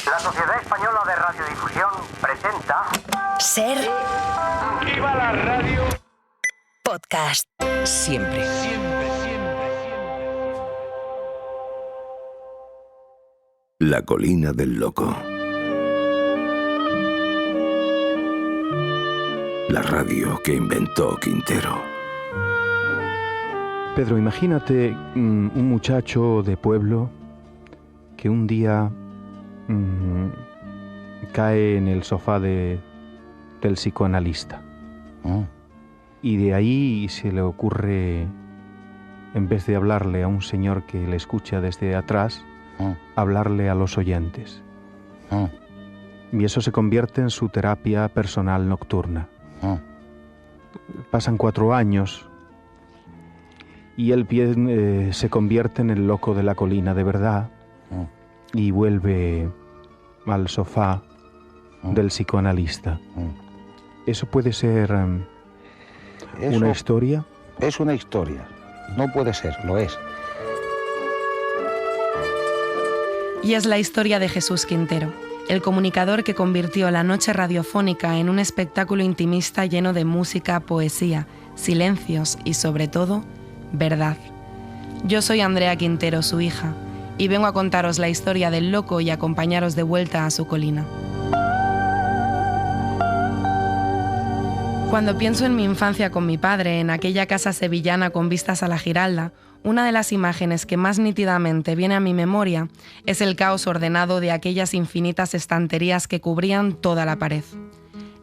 La Sociedad Española de Radiodifusión presenta... Ser... ¡Viva la radio! Podcast. Siempre. La colina del loco. La radio que inventó Quintero. Pedro, imagínate un muchacho de pueblo que un día cae en el sofá del psicoanalista. Y de ahí se le ocurre, en vez de hablarle a un señor que le escucha desde atrás, hablarle a los oyentes. Y eso se convierte en su terapia personal nocturna. Pasan 4 años y él se convierte en el loco de la colina de verdad y vuelve al sofá del psicoanalista. ¿Eso puede ser una historia? Es una historia. No puede ser, lo es. Y es la historia de Jesús Quintero, el comunicador que convirtió la noche radiofónica en un espectáculo intimista lleno de música, poesía, silencios y, sobre todo, verdad. Yo soy Andrea Quintero, su hija, y vengo a contaros la historia del loco y acompañaros de vuelta a su colina. Cuando pienso en mi infancia con mi padre, en aquella casa sevillana con vistas a la Giralda, una de las imágenes que más nítidamente viene a mi memoria es el caos ordenado de aquellas infinitas estanterías que cubrían toda la pared.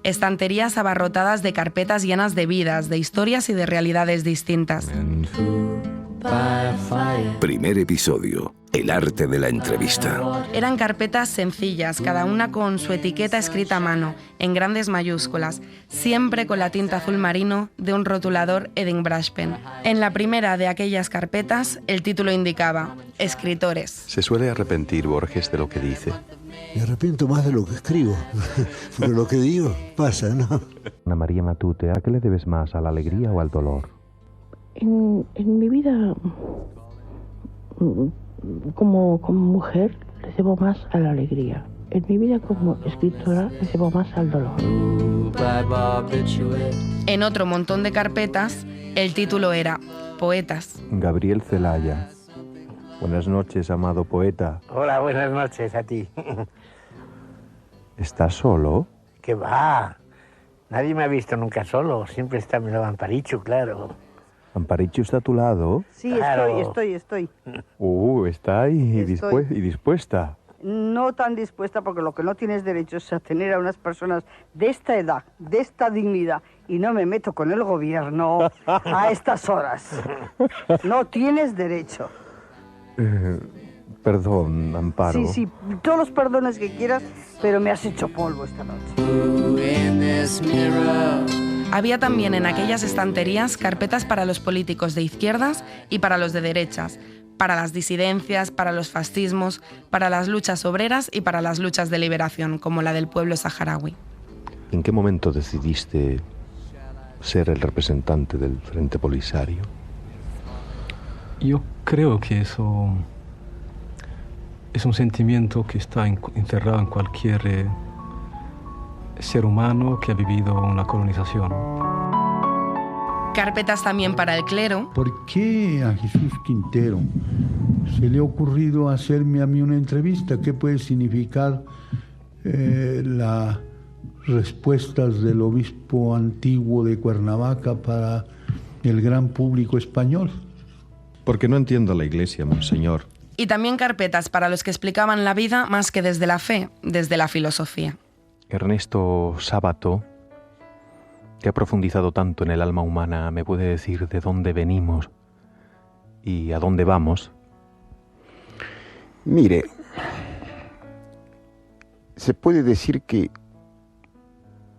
Estanterías abarrotadas de carpetas llenas de vidas, de historias y de realidades distintas. Primer episodio. El arte de la entrevista. Eran carpetas sencillas, cada una con su etiqueta escrita a mano, en grandes mayúsculas, siempre con la tinta azul marino de un rotulador Edding-Brush Pen. En la primera de aquellas carpetas, el título indicaba «Escritores». ¿Se suele arrepentir Borges de lo que dice? Me arrepiento más de lo que escribo, pero lo que digo pasa, ¿no? Ana María Matute, ¿a qué le debes más, a la alegría o al dolor? En mi vida, como mujer, le debo más a la alegría. En mi vida como escritora, le debo más al dolor. En otro montón de carpetas, el título era «Poetas». Gabriel Celaya. Buenas noches, amado poeta. Hola, buenas noches a ti. ¿Estás solo? ¿Qué va? Nadie me ha visto nunca solo. Siempre está mi lado Amparichu, claro. ¿Amparichu está a tu lado? Sí, claro. estoy. Está ahí dispuesta. No tan dispuesta, porque lo que no tienes derecho es a tener a unas personas de esta edad, de esta dignidad, y no me meto con el gobierno a estas horas. No tienes derecho. Perdón, Amparo. Sí, todos los perdones que quieras, pero me has hecho polvo esta noche. Había también en aquellas estanterías carpetas para los políticos de izquierdas y para los de derechas, para las disidencias, para los fascismos, para las luchas obreras y para las luchas de liberación, como la del pueblo saharaui. ¿En qué momento decidiste ser el representante del Frente Polisario? Yo creo que eso es un sentimiento que está encerrado en cualquier ser humano que ha vivido una colonización. Carpetas también para el clero. ¿Por qué a Jesús Quintero se le ha ocurrido hacerme a mí una entrevista? ¿Qué puede significar las respuestas del obispo antiguo de Cuernavaca para el gran público español? Porque no entiendo la Iglesia, monseñor. Y también carpetas para los que explicaban la vida más que desde la fe, desde la filosofía. Ernesto Sábato, que ha profundizado tanto en el alma humana, ¿me puede decir de dónde venimos y a dónde vamos? Mire, se puede decir que,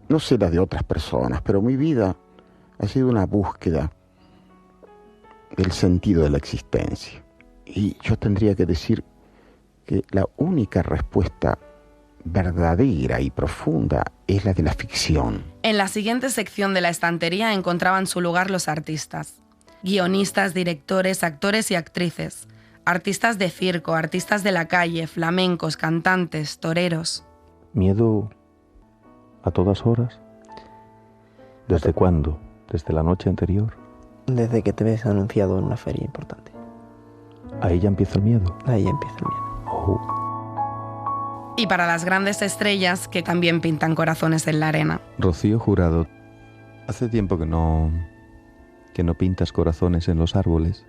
no sé la de otras personas, pero mi vida ha sido una búsqueda del sentido de la existencia. Y yo tendría que decir que la única respuesta verdadera y profunda es la de la ficción. En la siguiente sección de la estantería encontraban su lugar los artistas. Guionistas, directores, actores y actrices. artistas de circo, artistas de la calle, flamencos, cantantes, toreros. ¿Miedo a todas horas? ¿Desde cuándo? ¿Desde la noche anterior? Desde que te ves anunciado en una feria importante. ¿Ahí ya empieza el miedo? Ahí empieza el miedo. Y para las grandes estrellas que también pintan corazones en la arena. Rocío Jurado, hace tiempo que no pintas corazones en los árboles.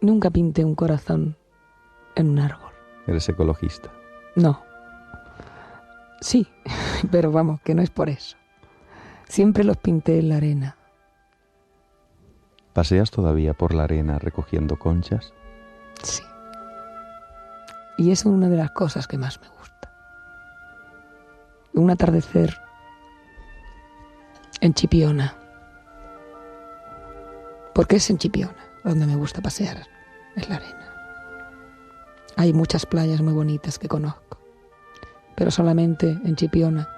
Nunca pinté un corazón en un árbol. ¿Eres ecologista? No. Sí, pero vamos, que no es por eso. Siempre los pinté en la arena. ¿Paseas todavía por la arena recogiendo conchas? Sí. Y es una de las cosas que más me gusta. Un atardecer en Chipiona. Porque es en Chipiona donde me gusta pasear, en la arena. Hay muchas playas muy bonitas que conozco, pero solamente en Chipiona,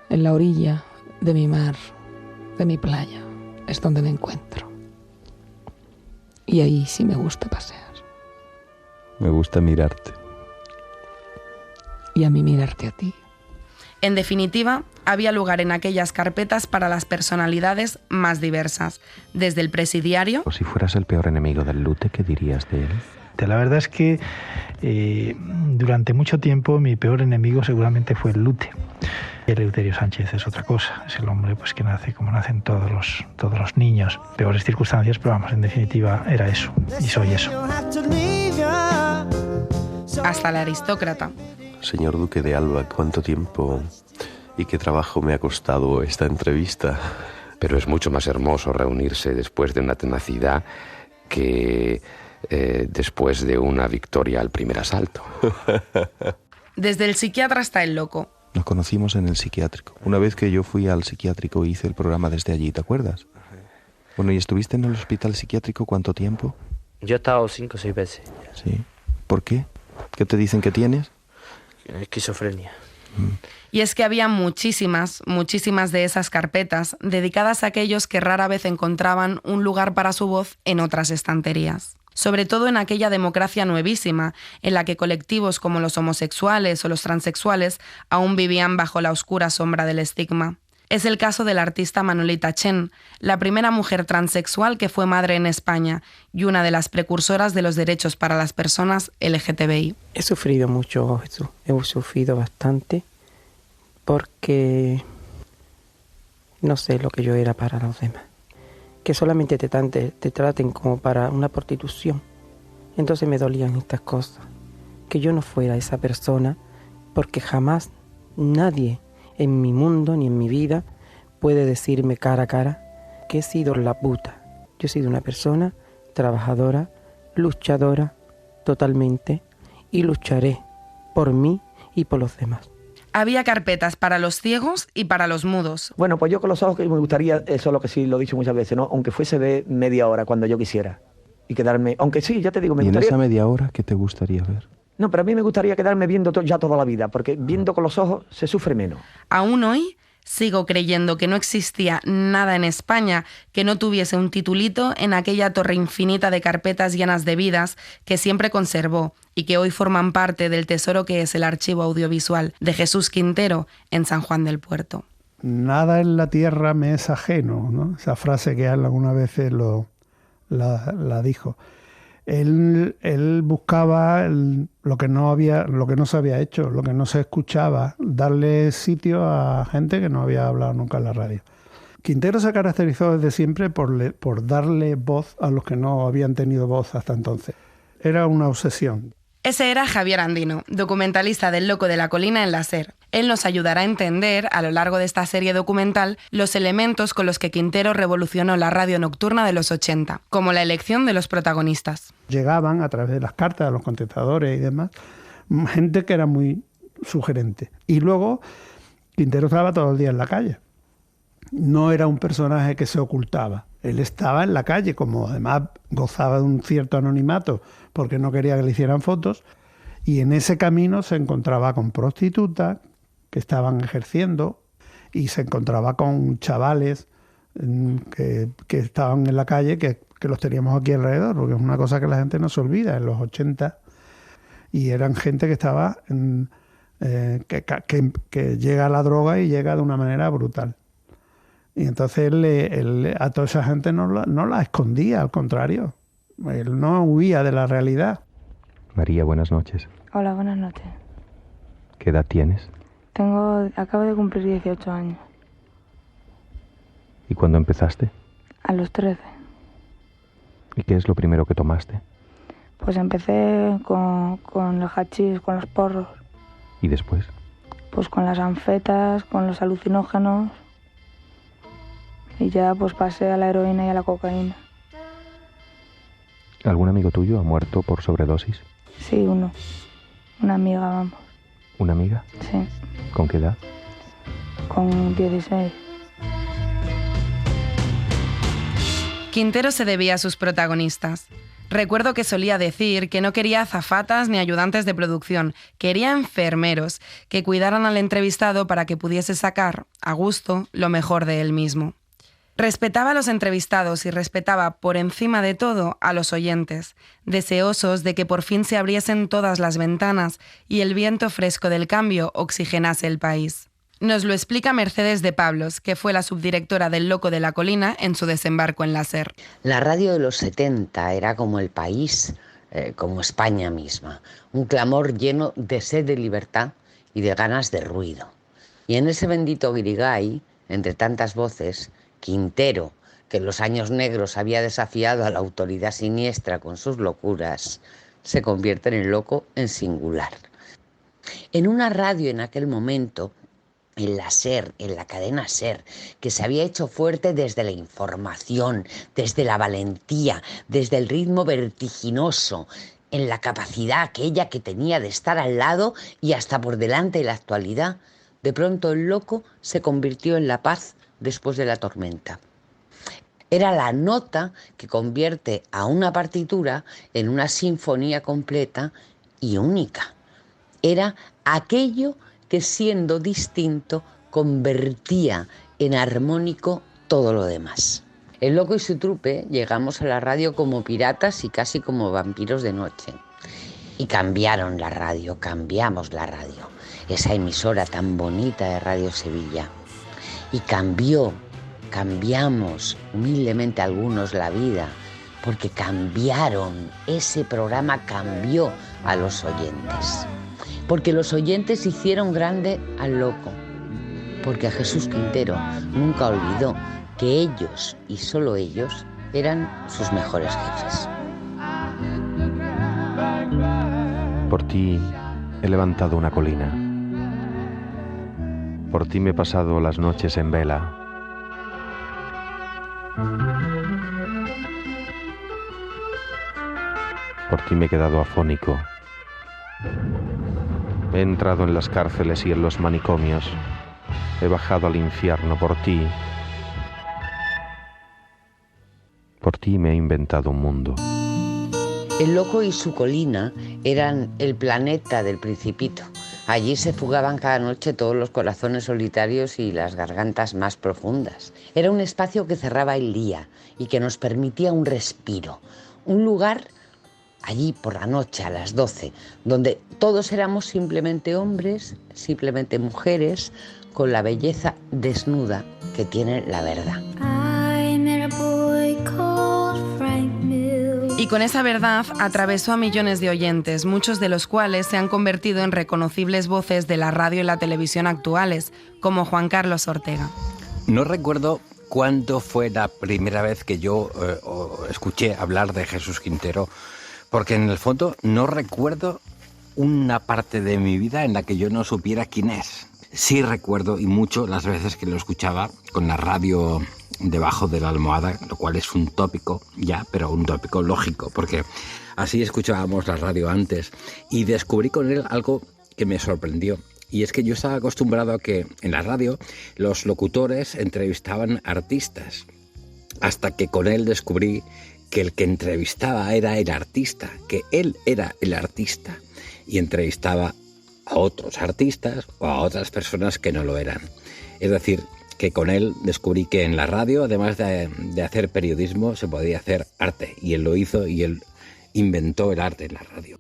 en la orilla de mi mar, de mi playa, es donde me encuentro. Y ahí sí me gusta pasear. Me gusta mirarte. Y a mí mirarte a ti. En definitiva, había lugar en aquellas carpetas para las personalidades más diversas, desde el presidiario... O si fueras el peor enemigo del Lute, ¿qué dirías de él? La verdad es que durante mucho tiempo mi peor enemigo seguramente fue el Lute. Eleuterio Sánchez es otra cosa, es el hombre pues que nace como nacen todos los niños. Peores circunstancias, pero vamos, en definitiva era eso, y soy eso. Hasta la aristócrata. Señor Duque de Alba, ¿cuánto tiempo y qué trabajo me ha costado esta entrevista? Pero es mucho más hermoso reunirse después de una tenacidad que después de una victoria al primer asalto. Desde el psiquiatra hasta el loco. Nos conocimos en el psiquiátrico. Una vez que yo fui al psiquiátrico hice el programa desde allí, ¿te acuerdas? Bueno, ¿y estuviste en el hospital psiquiátrico cuánto tiempo? Yo he estado 5 o 6 veces. Sí. ¿Por qué? ¿Qué te dicen que tienes? Esquizofrenia. Y es que había muchísimas de esas carpetas dedicadas a aquellos que rara vez encontraban un lugar para su voz en otras estanterías. Sobre todo en aquella democracia nuevísima, en la que colectivos como los homosexuales o los transexuales aún vivían bajo la oscura sombra del estigma. Es el caso de la artista Manolita Chen, la primera mujer transexual que fue madre en España y una de las precursoras de los derechos para las personas LGTBI. He sufrido mucho, Jesús. He sufrido bastante porque no sé lo que yo era para los demás. Que solamente te traten como para una prostitución. Entonces me dolían estas cosas. Que yo no fuera esa persona, porque jamás nadie en mi mundo ni en mi vida puede decirme cara a cara que he sido la puta. Yo he sido una persona trabajadora, luchadora totalmente, y lucharé por mí y por los demás. Había carpetas para los ciegos y para los mudos. Bueno, pues yo con los ojos que me gustaría, eso es lo que sí lo he dicho muchas veces, ¿no? Aunque fuese de media hora cuando yo quisiera. Y quedarme, aunque sí, ya te digo, me ¿Y gustaría... en esa media hora qué te gustaría ver? No, pero a mí me gustaría quedarme viendo ya toda la vida, porque viendo con los ojos se sufre menos. Aún hoy sigo creyendo que no existía nada en España que no tuviese un titulito en aquella torre infinita de carpetas llenas de vidas que siempre conservó y que hoy forman parte del tesoro que es el archivo audiovisual de Jesús Quintero en San Juan del Puerto. Nada en la tierra me es ajeno, ¿no? Esa frase que él algunas veces la dijo. Él buscaba lo que no se había hecho, lo que no se escuchaba, darle sitio a gente que no había hablado nunca en la radio. Quintero se caracterizó desde siempre por darle voz a los que no habían tenido voz hasta entonces. Era una obsesión. Ese era Javier Andino, documentalista del Loco de la Colina en la SER. Él nos ayudará a entender, a lo largo de esta serie documental, los elementos con los que Quintero revolucionó la radio nocturna de los 80, como la elección de los protagonistas. Llegaban a través de las cartas, de los contestadores y demás, gente que era muy sugerente. Y luego Quintero estaba todo el día en la calle. No era un personaje que se ocultaba. Él estaba en la calle, como además gozaba de un cierto anonimato porque no quería que le hicieran fotos, y en ese camino se encontraba con prostitutas que estaban ejerciendo y se encontraba con chavales que estaban en la calle que que los teníamos aquí alrededor, porque es una cosa que la gente no se olvida, en los 80, y eran gente que estaba que llega a la droga y llega de una manera brutal. Y entonces él a toda esa gente no la escondía, al contrario. Él no huía de la realidad. María, buenas noches. Hola, buenas noches. ¿Qué edad tienes? Acabo de cumplir 18 años. ¿Y cuándo empezaste? A los 13. ¿Y qué es lo primero que tomaste? Pues empecé con el hachís, con los porros. ¿Y después? Pues con las anfetas, con los alucinógenos. Y ya pues pasé a la heroína y a la cocaína. ¿Algún amigo tuyo ha muerto por sobredosis? Sí, uno. Una amiga, vamos. ¿Una amiga? Sí. ¿Con qué edad? Con 16. Quintero se debía a sus protagonistas. Recuerdo que solía decir que no quería azafatas ni ayudantes de producción, quería enfermeros que cuidaran al entrevistado para que pudiese sacar, a gusto, lo mejor de él mismo. Respetaba a los entrevistados y respetaba, por encima de todo, a los oyentes, deseosos de que por fin se abriesen todas las ventanas y el viento fresco del cambio oxigenase el país. Nos lo explica Mercedes de Pablos, que fue la subdirectora del Loco de la Colina en su desembarco en la SER. La radio de los 70 era como el país, como España misma, un clamor lleno de sed de libertad y de ganas de ruido. Y en ese bendito guirigay, entre tantas voces, Quintero, que en los años negros había desafiado a la autoridad siniestra con sus locuras, se convierte en el loco en singular. En una radio en aquel momento, en la SER, en la cadena SER, que se había hecho fuerte desde la información, desde la valentía, desde el ritmo vertiginoso, en la capacidad aquella que tenía de estar al lado y hasta por delante de la actualidad, de pronto el loco se convirtió en la paz después de la tormenta. Era la nota que convierte a una partitura en una sinfonía completa y única. Era aquello que, siendo distinto, convertía en armónico todo lo demás. El loco y su trupe llegamos a la radio como piratas y casi como vampiros de noche. Y cambiaron la radio, cambiamos la radio, esa emisora tan bonita de Radio Sevilla. Y cambiamos humildemente algunos la vida, porque cambiaron, ese programa cambió a los oyentes. Porque los oyentes hicieron grande al loco, porque a Jesús Quintero nunca olvidó que ellos, y solo ellos, eran sus mejores jefes. Por ti he levantado una colina. Por ti me he pasado las noches en vela. Por ti me he quedado afónico. He entrado en las cárceles y en los manicomios. He bajado al infierno por ti. Por ti me he inventado un mundo. El loco y su colina eran el planeta del Principito. Allí se fugaban cada noche todos los corazones solitarios y las gargantas más profundas. Era un espacio que cerraba el día y que nos permitía un respiro. Un lugar allí por la noche a las 12, donde todos éramos simplemente hombres, simplemente mujeres, con la belleza desnuda que tiene la verdad. Y con esa verdad atravesó a millones de oyentes, muchos de los cuales se han convertido en reconocibles voces de la radio y la televisión actuales, como Juan Carlos Ortega. No recuerdo cuándo fue la primera vez que yo escuché hablar de Jesús Quintero, porque en el fondo no recuerdo una parte de mi vida en la que yo no supiera quién es. Sí recuerdo, y mucho, las veces que lo escuchaba con la radio debajo de la almohada, lo cual es un tópico ya, pero un tópico lógico, porque así escuchábamos la radio antes. Y descubrí con él algo que me sorprendió. Y es que yo estaba acostumbrado a que en la radio los locutores entrevistaban artistas, hasta que con él descubrí que el que entrevistaba era el artista, que él era el artista y entrevistaba a otros artistas o a otras personas que no lo eran. Es decir, que con él descubrí que en la radio, además de hacer periodismo, se podía hacer arte. Y él lo hizo y él inventó el arte en la radio.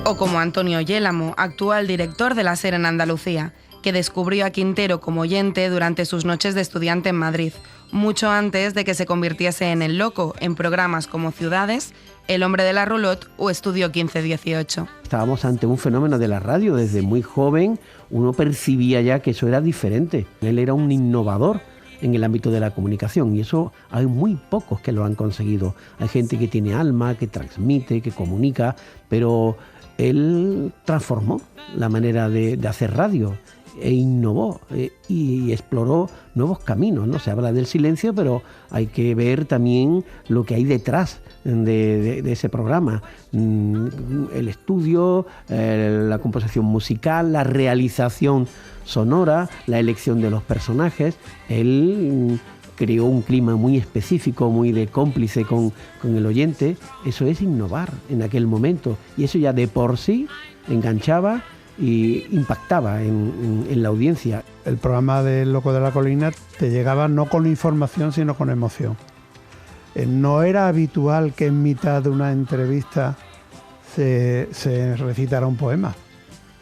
O como Antonio Yélamo, actual director de la SER en Andalucía, que descubrió a Quintero como oyente durante sus noches de estudiante en Madrid, mucho antes de que se convirtiese en El Loco, en programas como Ciudades, El Hombre de la Roulotte o Estudio 1518. Estábamos ante un fenómeno de la radio. Desde muy joven uno percibía ya que eso era diferente. Él era un innovador en el ámbito de la comunicación y eso hay muy pocos que lo han conseguido. Hay gente que tiene alma, que transmite, que comunica, pero él transformó la manera de hacer radio e innovó y exploró nuevos caminos, ¿no? Se habla del silencio, pero hay que ver también lo que hay detrás de ese programa. El estudio, la composición musical, la realización sonora, la elección de los personajes. Él creó un clima muy específico, muy de cómplice con el oyente. Eso es innovar en aquel momento y eso ya de por sí enganchaba y impactaba en la audiencia. El programa de El Loco de la Colina te llegaba no con información sino con emoción. No era habitual que en mitad de una entrevista se recitara un poema.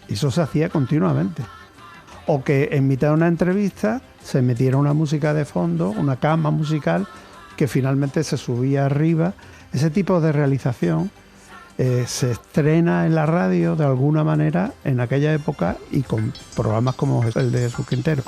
Eso se hacía continuamente. O que en mitad de una entrevista se metiera una música de fondo, una cama musical que finalmente se subía arriba. Ese tipo de realización se estrena en la radio de alguna manera en aquella época y con programas como el de Jesús Quintero.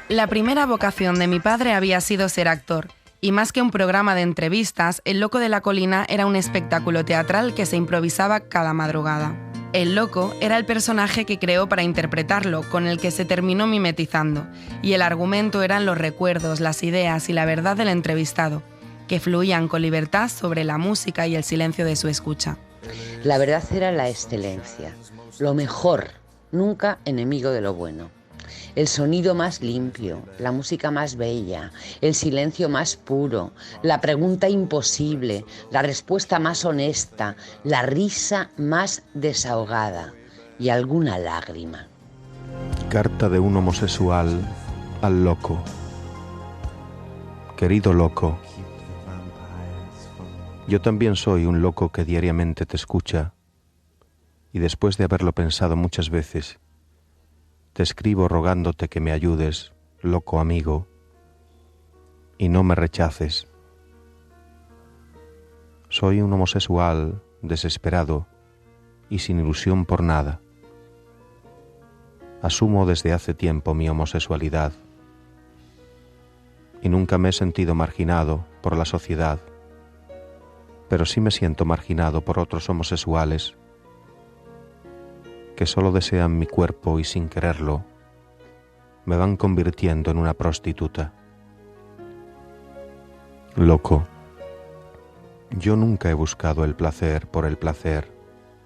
La primera vocación de mi padre había sido ser actor, y más que un programa de entrevistas, El Loco de la Colina era un espectáculo teatral que se improvisaba cada madrugada. El Loco era el personaje que creó para interpretarlo, con el que se terminó mimetizando, y el argumento eran los recuerdos, las ideas y la verdad del entrevistado, que fluían con libertad sobre la música y el silencio de su escucha. La verdad era la excelencia, lo mejor, nunca enemigo de lo bueno. El sonido más limpio, la música más bella, el silencio más puro, la pregunta imposible, la respuesta más honesta, la risa más desahogada y alguna lágrima. Carta de un homosexual al loco. Querido loco, yo también soy un loco que diariamente te escucha y después de haberlo pensado muchas veces, te escribo rogándote que me ayudes, loco amigo, y no me rechaces. Soy un homosexual desesperado y sin ilusión por nada. Asumo desde hace tiempo mi homosexualidad y nunca me he sentido marginado por la sociedad, pero sí me siento marginado por otros homosexuales que solo desean mi cuerpo y sin quererlo me van convirtiendo en una prostituta. Loco, yo nunca he buscado el placer por el placer.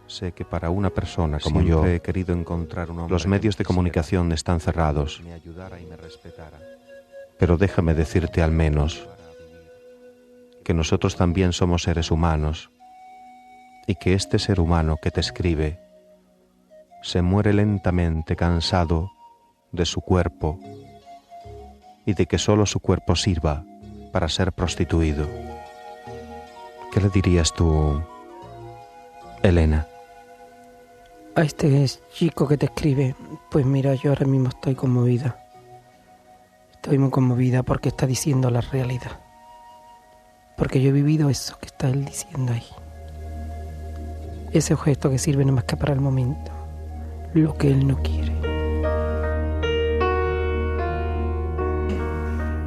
Sé que para una persona como yo he querido encontrar un hombre. Los medios de comunicación están cerrados, pero déjame decirte al menos que nosotros también somos seres humanos y que este ser humano que te escribe se muere lentamente cansado de su cuerpo y de que solo su cuerpo sirva para ser prostituido. ¿Qué le dirías tú, Elena? A este chico que te escribe, pues mira, yo ahora mismo estoy conmovida. Estoy muy conmovida porque está diciendo la realidad. Porque yo he vivido eso que está él diciendo ahí. Ese objeto que sirve no más que para el momento. Lo que él no quiere.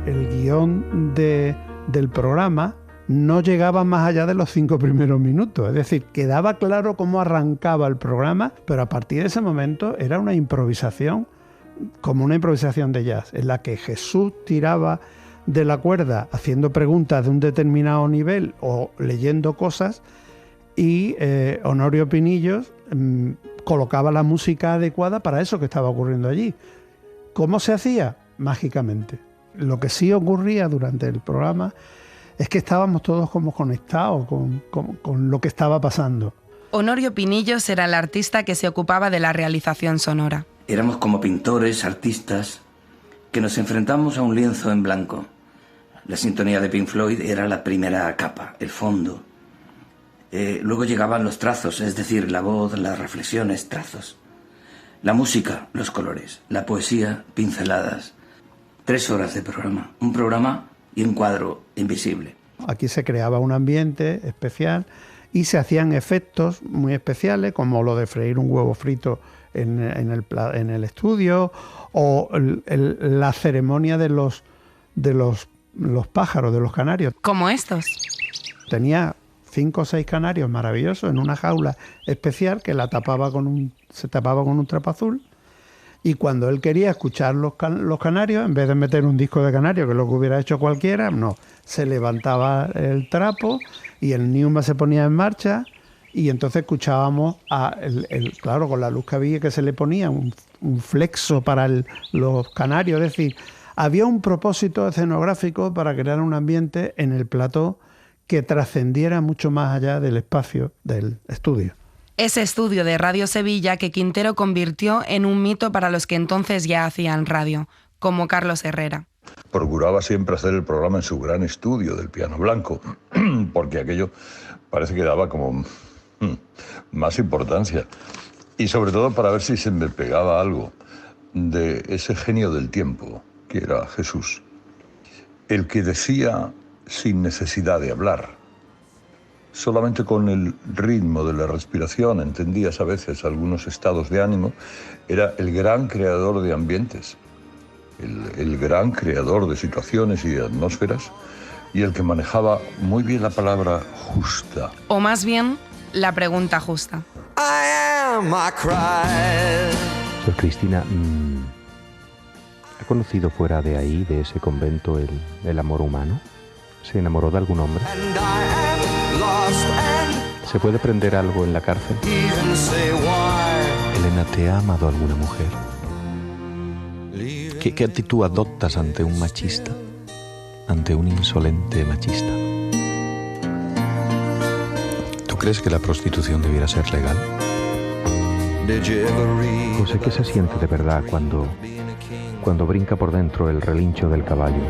El guión del programa no llegaba más allá de los 5 primeros minutos. Es decir, quedaba claro cómo arrancaba el programa, pero a partir de ese momento era una improvisación, como una improvisación de jazz, en la que Jesús tiraba de la cuerda haciendo preguntas de un determinado nivel o leyendo cosas y Honorio Pinillos colocaba la música adecuada para eso que estaba ocurriendo allí. ¿Cómo se hacía? Mágicamente. Lo que sí ocurría durante el programa es que estábamos todos como conectados con lo que estaba pasando. Honorio Pinillos era el artista que se ocupaba de la realización sonora. Éramos como pintores, artistas, que nos enfrentamos a un lienzo en blanco. La sintonía de Pink Floyd era la primera capa, el fondo. Luego llegaban los trazos, es decir, la voz, las reflexiones, trazos. La música, los colores. La poesía, pinceladas. 3 horas de programa. Un programa y un cuadro invisible. Aquí se creaba un ambiente especial y se hacían efectos muy especiales, como lo de freír un huevo frito en el estudio, o la ceremonia de los pájaros, de los canarios. Como estos. Tenía 5 o 6 canarios maravillosos en una jaula especial que se tapaba con un trapo azul, y cuando él quería escuchar los canarios, en vez de meter un disco de canario, que es lo que hubiera hecho cualquiera, no, se levantaba el trapo y el Newman se ponía en marcha, y entonces escuchábamos claro, con la luz que había, que se le ponía un flexo para los canarios, es decir, había un propósito escenográfico para crear un ambiente en el plató que trascendiera mucho más allá del espacio del estudio. Ese estudio de Radio Sevilla que Quintero convirtió en un mito para los que entonces ya hacían radio, como Carlos Herrera. Procuraba siempre hacer el programa en su gran estudio del piano blanco, porque aquello parece que daba como más importancia. Y sobre todo para ver si se me pegaba algo de ese genio del tiempo, que era Jesús. El que decía sin necesidad de hablar. Solamente con el ritmo de la respiración entendías a veces algunos estados de ánimo. Era el gran creador de ambientes, el gran creador de situaciones y de atmósferas, y el que manejaba muy bien la palabra justa. O más bien, la pregunta justa. Sor Cristina, ¿ha conocido fuera de ahí, de ese convento, el amor humano? ¿Se enamoró de algún hombre? ¿Se puede prender algo en la cárcel? Elena, ¿te ha amado alguna mujer? ¿Qué actitud adoptas ante un machista? Ante un insolente machista. ¿Tú crees que la prostitución debiera ser legal? José, ¿qué se siente de verdad cuando brinca por dentro el relincho del caballo?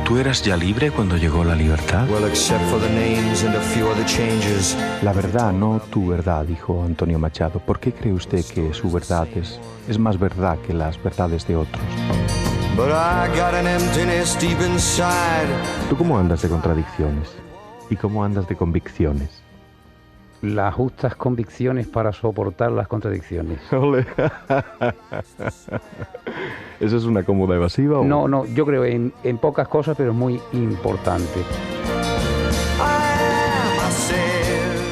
¿Tú eras ya libre cuando llegó la libertad? La verdad, no tu verdad, dijo Antonio Machado. ¿Por qué cree usted que su verdad es más verdad que las verdades de otros? ¿Tú cómo andas de contradicciones? ¿Y cómo andas de convicciones? Las justas convicciones para soportar las contradicciones. ¿Eso es una cómoda evasiva? ¿O? No, yo creo en pocas cosas, pero muy importante.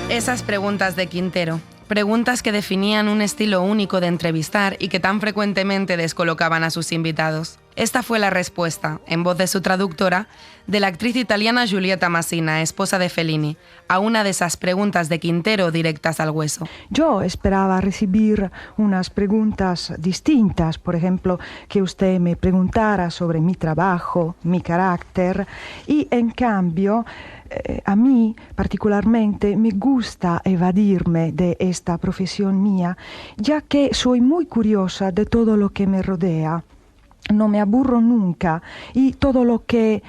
Esas preguntas de Quintero, preguntas que definían un estilo único de entrevistar y que tan frecuentemente descolocaban a sus invitados. Esta fue la respuesta, en voz de su traductora, de la actriz italiana Giulietta Masina, esposa de Fellini, a una de esas preguntas de Quintero directas al hueso. Yo esperaba recibir unas preguntas distintas, por ejemplo, que usted me preguntara sobre mi trabajo, mi carácter, y en cambio, a mí particularmente me gusta evadirme de esta profesión mía, ya que soy muy curiosa de todo lo que me rodea. No me aburro nunca y todo lo que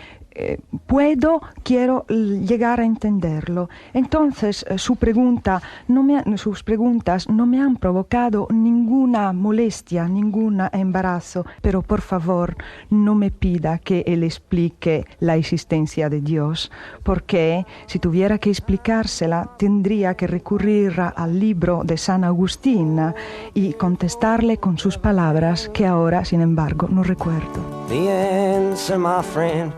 quiero llegar a entenderlo. Entonces, sus preguntas no me han provocado ninguna molestia, ningún embarazo, pero por favor, no me pida que él explique la existencia de Dios, porque si tuviera que explicársela, tendría que recurrir al libro de San Agustín y contestarle con sus palabras que ahora, sin embargo, no recuerdo. The answer, my friend,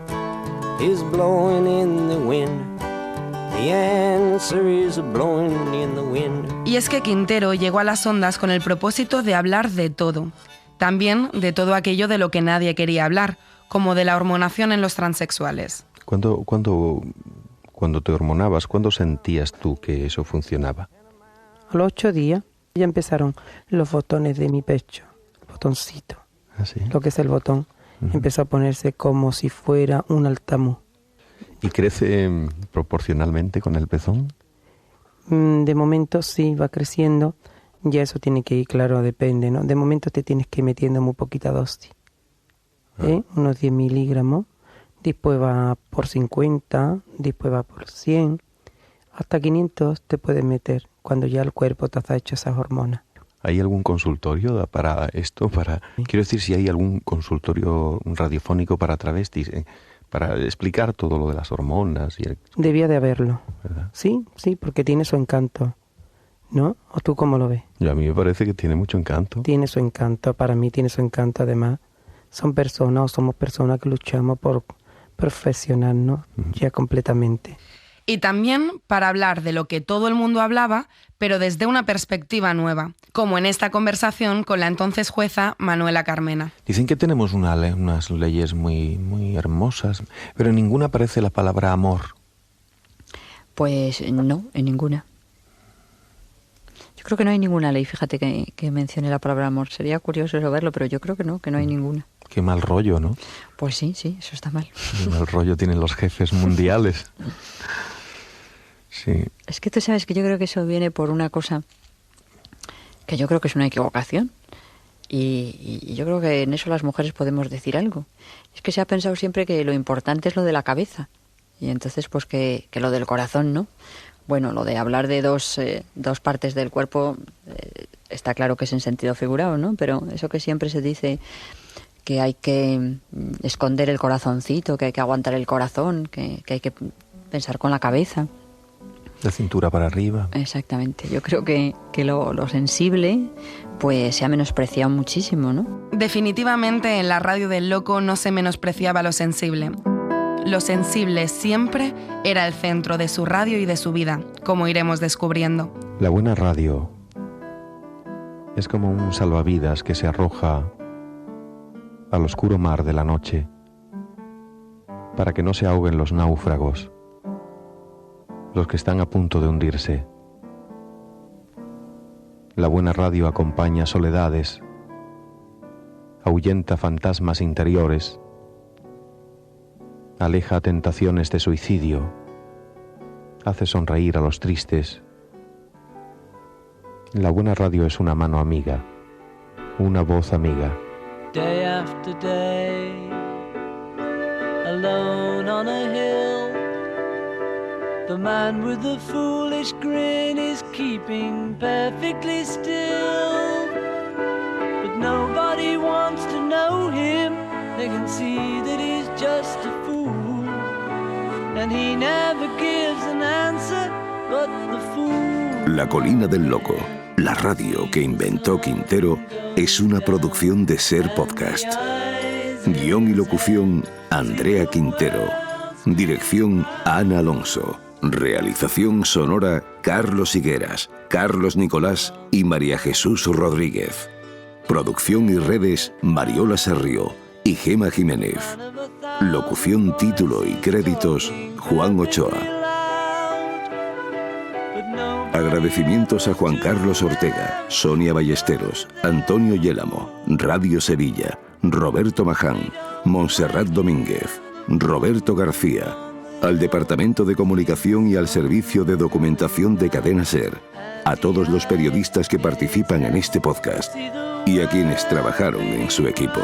is blowing in the wind. The answer is blowing in the wind. Y es que Quintero llegó a las ondas con el propósito de hablar de todo. También de todo aquello de lo que nadie quería hablar, como de la hormonación en los transexuales. Cuando te hormonabas, ¿cuándo sentías tú que eso funcionaba? A los 8 días ya empezaron los botones de mi pecho, el botoncito. ¿Ah, sí? Lo que es el botón. Empezó a ponerse como si fuera un altamú. ¿Y crece proporcionalmente con el pezón? De momento sí, va creciendo. Ya eso tiene que ir, claro, depende, ¿no? De momento te tienes que ir metiendo muy poquita dosis. Unos 10 miligramos, después va por 50, después va por 100, hasta 500 te puedes meter cuando ya el cuerpo te ha hecho esas hormonas. ¿Hay algún consultorio para esto? Quiero decir, si hay algún consultorio radiofónico para travestis, para explicar todo lo de las hormonas. Debía de haberlo. ¿Verdad? Sí, porque tiene su encanto, ¿no? ¿O tú cómo lo ves? A mí me parece que tiene mucho encanto. Tiene su encanto, para mí tiene su encanto además. Somos personas que luchamos por perfeccionarnos ya completamente. Y también para hablar de lo que todo el mundo hablaba, pero desde una perspectiva nueva, como en esta conversación con la entonces jueza Manuela Carmena. Dicen que tenemos unas leyes muy, muy hermosas, pero en ninguna aparece la palabra amor. Pues no, en ninguna. Yo creo que no hay ninguna ley, fíjate, que mencione la palabra amor. Sería curioso saberlo, pero yo creo que no hay ninguna. Qué mal rollo, ¿no? Pues sí, eso está mal. Qué mal rollo tienen los jefes mundiales. Sí. Es que tú sabes que yo creo que eso viene por una cosa que yo creo que es una equivocación. Y yo creo que en eso las mujeres podemos decir algo. Es que se ha pensado siempre que lo importante es lo de la cabeza. Y entonces, pues que lo del corazón, ¿no? Bueno, lo de hablar de dos partes del cuerpo está claro que es en sentido figurado, ¿no? Pero eso que siempre se dice que hay que esconder el corazoncito, que hay que aguantar el corazón, que hay que pensar con la cabeza. De cintura para arriba. Exactamente. Yo creo que lo sensible pues se ha menospreciado muchísimo, ¿no? Definitivamente en la radio del Loco no se menospreciaba lo sensible. Lo sensible siempre era el centro de su radio y de su vida, como iremos descubriendo. La buena radio es como un salvavidas que se arroja al oscuro mar de la noche para que no se ahoguen los náufragos, los que están a punto de hundirse. La buena radio acompaña soledades, ahuyenta fantasmas interiores, aleja tentaciones de suicidio, hace sonreír a los tristes. La buena radio es una mano amiga, una voz amiga. Day after day, alone on a hill, the man with the foolish grin is keeping perfectly still. But nobody wants to know him, they can see that he's just a fool, and he never gives an answer but the fool. La Colina del Loco, la radio que inventó Quintero, es una producción de Ser Podcast. Guión y locución, Andrea Quintero. Dirección, Ana Alonso. Realización sonora, Carlos Higueras, Carlos Nicolás y María Jesús Rodríguez. Producción y redes, Mariola Serrió y Gema Jiménez. Locución, título y créditos, Juan Ochoa. Agradecimientos a Juan Carlos Ortega, Sonia Ballesteros, Antonio Yélamo, Radio Sevilla, Roberto Maján, Montserrat Domínguez, Roberto García, al Departamento de Comunicación y al Servicio de Documentación de Cadena SER, a todos los periodistas que participan en este podcast y a quienes trabajaron en su equipo.